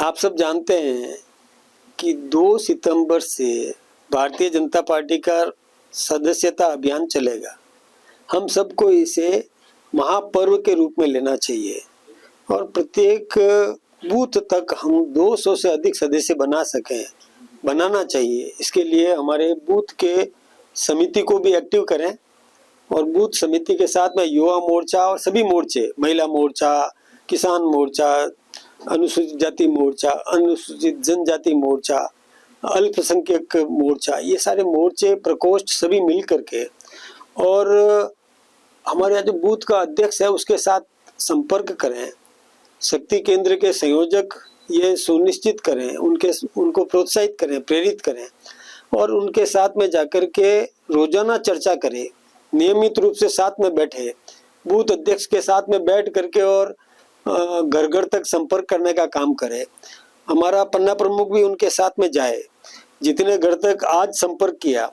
आप सब जानते हैं कि 2 सितंबर से भारतीय जनता पार्टी का सदस्यता अभियान चलेगा। हम सबको इसे महापर्व के रूप में लेना चाहिए और प्रत्येक बूथ तक हम 200 से अधिक सदस्य बनाना चाहिए। इसके लिए हमारे बूथ के समिति को भी एक्टिव करें और बूथ समिति के साथ में युवा मोर्चा और सभी मोर्चे, महिला मोर्चा, किसान मोर्चा, अनुसूचित जाति मोर्चा, अनुसूचित जनजाति मोर्चा, अल्पसंख्यक मोर्चा, ये सारे मोर्चे प्रकोष्ठ सभी मिल करके और हमारे यहाँ जो बूथ का अध्यक्ष है उसके साथ संपर्क करें। शक्ति केंद्र के संयोजक ये सुनिश्चित करें, उनको प्रोत्साहित करें, प्रेरित करें और उनके साथ में जाकर के रोजाना चर्चा करें। नियमित रूप से साथ में बैठे, बूथ अध्यक्ष के साथ में बैठ करके और घर घर तक संपर्क करने का काम करे। हमारा पन्ना प्रमुख भी उनके साथ में जाए। जितने घर तक आज संपर्क किया,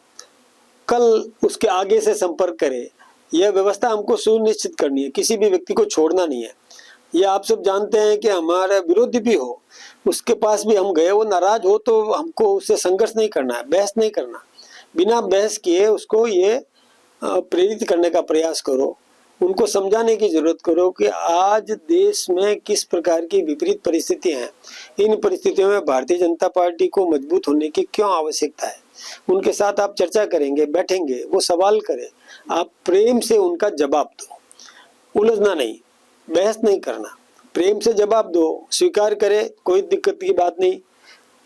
कल उसके आगे से संपर्क करे। यह व्यवस्था हमको सुनिश्चित करनी है, किसी भी व्यक्ति को छोड़ना नहीं है। ये आप सब जानते हैं कि हमारा विरोधी भी हो, उसके पास भी हम गए, वो नाराज हो तो हमको उससे संघर्ष नहीं करना है, बहस नहीं करना। बिना बहस किए उसको ये प्रेरित करने का प्रयास करो, उनको समझाने की जरूरत करो कि आज देश में किस प्रकार की विपरीत परिस्थितियां हैं। इन परिस्थितियों में भारतीय जनता पार्टी को मजबूत होने की क्यों आवश्यकता है। उनके साथ आप चर्चा करेंगे, बैठेंगे, वो सवाल करें, आप प्रेम से उनका जवाब दो। उलझना नहीं, बहस नहीं करना, प्रेम से जवाब दो। स्वीकार करे, कोई दिक्कत की बात नहीं,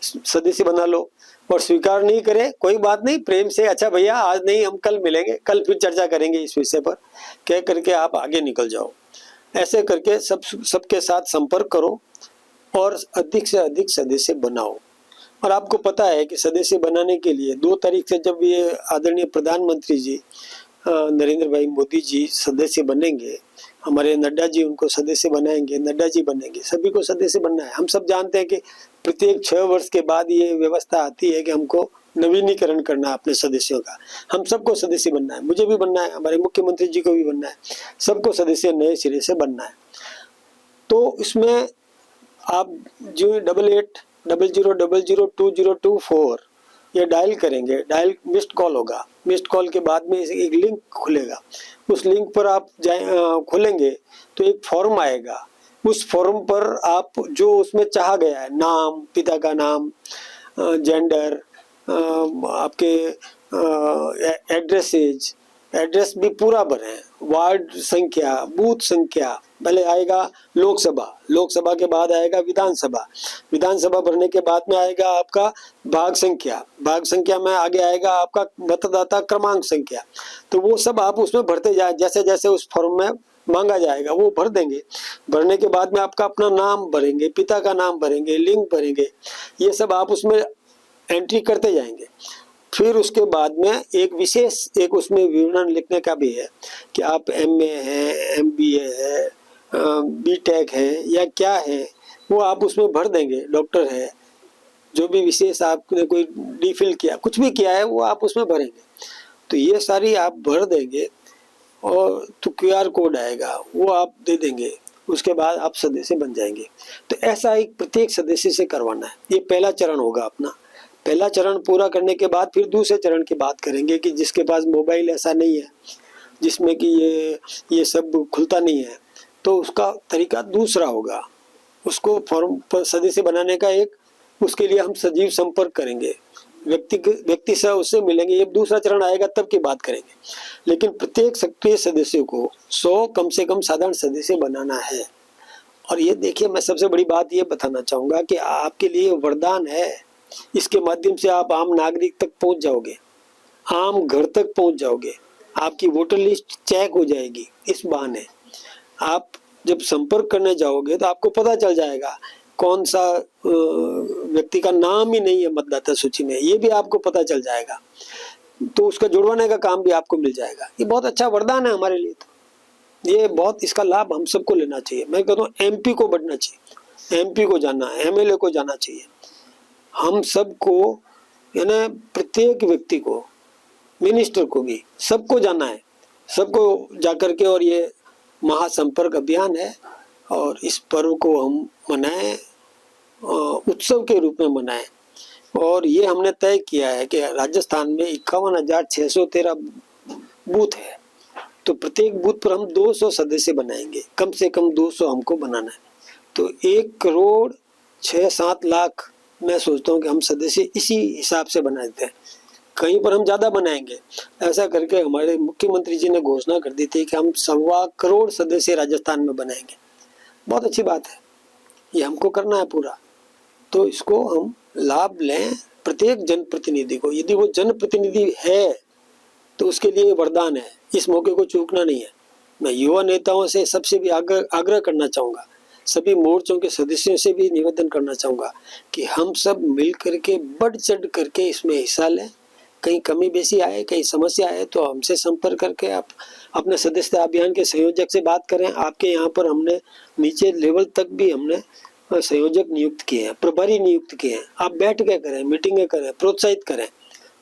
सदस्य बना लो। और स्वीकार नहीं करे, कोई बात नहीं, प्रेम से अच्छा भैया आज नहीं, हम कल मिलेंगे, कल फिर चर्चा करेंगे इस विषय पर, कह करके आप आगे निकल जाओ। ऐसे करके सबके साथ संपर्क करो और अधिक से अधिक सदस्य बनाओ। और आपको पता है कि सदस्य बनाने के लिए 2 तारीख से जब ये आदरणीय प्रधानमंत्री जी नरेंद्र भाई मोदी जी सदस्य बनेंगे, हमारे नड्डा जी उनको सदस्य बनाएंगे, नड्डा जी बनेंगे, सभी को सदस्य बनना है। हम सब जानते हैं कि प्रत्येक 6 वर्ष के बाद ये व्यवस्था आती है कि हमको नवीनीकरण करना है अपने सदस्यों का। हम सबको सदस्य बनना है, मुझे भी बनना है, हमारे मुख्यमंत्री जी को भी बनना है, सबको सदस्य नए सिरे से बनना है। तो इसमें आप जो 8800002024 ये डायल करेंगे, डायल मिस्ड कॉल होगा, मिस्ड कॉल के बाद में एक लिंक खुलेगा, उस लिंक पर आप खोलेंगे तो एक फॉर्म आएगा। उस फॉर्म पर आप जो उसमें चाहा गया है, नाम, पिता का नाम, जेंडर, आपके एड्रेस भी पूरा भरें, वार्ड संख्या, बूथ संख्या। पहले आएगा लोकसभा के बाद आएगा विधानसभा भरने के बाद में आएगा आपका भाग संख्या में आगे आएगा आपका मतदाता क्रमांक संख्या। तो वो सब आप उसमें भरते जाए, जैसे जैसे उस फॉर्म में मांगा जाएगा वो भर देंगे। भरने के बाद में आपका अपना नाम भरेंगे, पिता का नाम भरेंगे, लिंग भरेंगे, ये सब आप उसमें एंट्री करते जाएंगे। फिर उसके बाद में एक विशेष उसमें विवरण लिखने का भी है कि आप MA है, MBA है, BTech है या क्या है, वो आप उसमें भर देंगे। डॉक्टर है, जो भी विशेष आपने कोई डिफिल किया, कुछ भी किया है वो आप उसमें भरेंगे। तो ये सारी आप भर देंगे और तो QR कोड आएगा, वो आप दे देंगे, उसके बाद आप सदस्य बन जाएंगे। तो ऐसा एक प्रत्येक सदस्य से करवाना है। ये पहला चरण होगा अपना। पहला चरण पूरा करने के बाद फिर दूसरे चरण की बात करेंगे कि जिसके पास मोबाइल ऐसा नहीं है, जिसमें कि ये सब खुलता नहीं है, तो उसका तरीका दूसरा होगा। उसको फॉर्म पर सदस्य बनाने का उसके लिए हम सजीव संपर्क करेंगे, व्यक्ति से उससे मिलेंगे। ये दूसरा चरण आएगा तब की बात करेंगे। लेकिन प्रत्येक सक्रिय सदस्य को 100 कम से कम साधारण सदस्य बनाना है। और ये देखिए, मैं सबसे बड़ी बात ये बताना चाहूँगा कि आपके लिए वरदान है। इसके माध्यम से आप आम नागरिक तक पहुँच जाओगे, आम घर तक पहुँच जाओगे, आपकी वोटर लिस्ट चेक हो जाएगी। इस बहाने आप जब संपर्क करने जाओगे तो आपको पता चल जाएगा कौन सा व्यक्ति का नाम ही नहीं है मतदाता सूची में, ये भी आपको पता चल जाएगा। तो उसका जुड़वाने का काम भी आपको मिल जाएगा। ये बहुत अच्छा वरदान है हमारे लिए। तो ये बहुत, इसका लाभ हम सबको लेना चाहिए। मैं कहता हूँ MP को बढ़ना चाहिए, MP को जाना है, MLA को जाना चाहिए। हम सबको, यानी प्रत्येक व्यक्ति को, मिनिस्टर को भी, सबको जाना है, सबको जाकर के। और ये महासंपर्क अभियान है और इस पर्व को हम मनाएं उत्सव के रूप में मनाएं। और ये हमने तय किया है कि राजस्थान में 51,613 बूथ है, तो प्रत्येक बूथ पर हम 200 सदस्य बनाएंगे, कम से कम 200 हमको बनाना है। तो 1,06,7 लाख मैं सोचता हूँ कि हम सदस्य इसी हिसाब से बना देते हैं। कहीं पर हम ज़्यादा बनाएंगे, ऐसा करके हमारे मुख्यमंत्री जी ने घोषणा कर दी थी कि हम 1.25 करोड़ सदस्य राजस्थान में बनाएंगे। बहुत अच्छी बात है, ये हमको करना है पूरा। तो इसको हम लाभ लें प्रत्येक जनप्रतिनिधि को। यदि वो जनप्रतिनिधि है तो उसके लिए वरदान है, इस मौके को चूकना नहीं है। मैं युवा नेताओं से सबसे भी आग्रह करना चाहूँगा, सभी मोर्चों के सदस्यों से भी निवेदन करना चाहूँगा कि हम सब मिल करके बढ़ चढ़ करके इसमें हिस्सा लें। कहीं कमी बेसी आए, कहीं समस्या आए तो हमसे संपर्क करके आप अपने सदस्यता अभियान के संयोजक से बात करें। आपके यहाँ पर हमने नीचे लेवल तक भी हमने संयोजक नियुक्त किए हैं, प्रभारी नियुक्त किए हैं। आप बैठ के करें, मीटिंगें करें, प्रोत्साहित करें।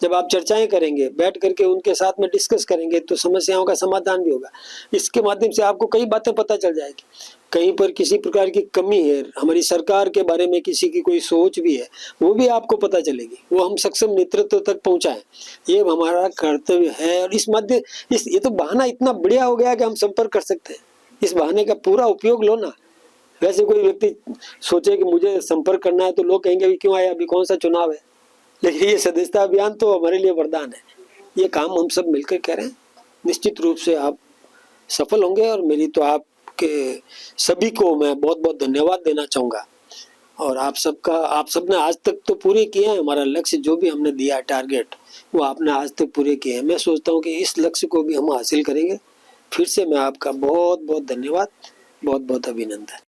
जब आप चर्चाएं करेंगे, बैठ करके उनके साथ में डिस्कस करेंगे तो समस्याओं का समाधान भी होगा। इसके माध्यम से आपको कई बातें पता चल जाएगी। कहीं पर किसी प्रकार की कमी है, हमारी सरकार के बारे में किसी की कोई सोच भी है, वो भी आपको पता चलेगी, वो हम सक्षम नेतृत्व तक पहुंचाएं, ये हमारा कर्तव्य है। और इस माध्यम ये तो बहाना इतना बढ़िया हो गया कि हम संपर्क कर सकते हैं। इस बहाने का पूरा उपयोग लो ना। वैसे कोई व्यक्ति सोचे कि मुझे संपर्क करना है तो लोग कहेंगे अभी क्यों आया, अभी कौन सा चुनाव है। लेकिन ये सदस्यता अभियान तो हमारे लिए वरदान है। ये काम हम सब मिलकर करें, निश्चित रूप से आप सफल होंगे। और मेरी तो आपके सभी को मैं बहुत बहुत धन्यवाद देना चाहूँगा। और आप सबने आज तक तो पूरे किए हैं। हमारा लक्ष्य जो भी हमने दिया टारगेट, वो आपने आज तक पूरे किए हैं। मैं सोचता हूँ कि इस लक्ष्य को भी हम हासिल करेंगे। फिर से मैं आपका बहुत बहुत धन्यवाद, बहुत बहुत अभिनंदन।